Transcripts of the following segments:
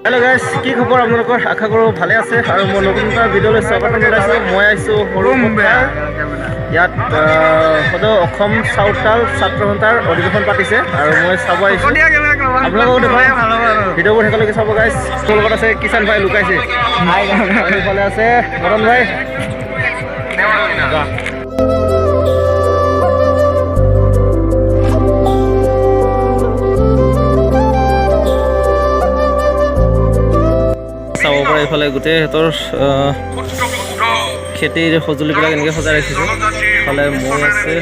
Hello' guys, কি খবৰ আপোনালোকৰ? আশা কৰোঁ ভালে আছে আৰু মই নতুন এটা ভিডিঅ'লৈ স্বাগতম জনাইছোঁ। মই আহিছোঁ সৰু পথাৰ। ইয়াত সদৌ অসম চাউতাল ছাত্ৰ সন্থাৰ অধিৱেশন পাতিছে আৰু মই চাব আহিছোঁ। আপোনালোকক দেখুৱাই ভিডিঅ'বোৰ শেষলৈকে চাব গাইজ। মোৰ লগত আছে কিষাণ ভাই লুকাইছে, আৰু ইফালে আছে মদন ভাই। চাব পাৰে এইফালে গোটেই সিহঁতৰ খেতিৰ সঁজুলিবিলাক এনেকৈ সজাই ৰাখিছে। ইফালে মৈ আছে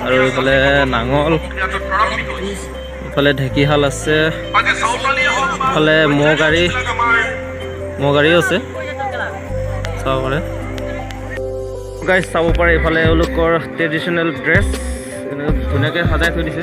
আৰু এইফালে নাঙল, ইফালে ঢেঁকীশাল আছে, ইফালে মহ গাড়ীও আছে চাব পাৰে গাইজ। চাব পাৰে এইফালে এওঁলোকৰ ট্ৰেডিশ্যনেল ড্ৰেছ এনেকৈ ধুনীয়াকৈ সজাই থৈ দিছে।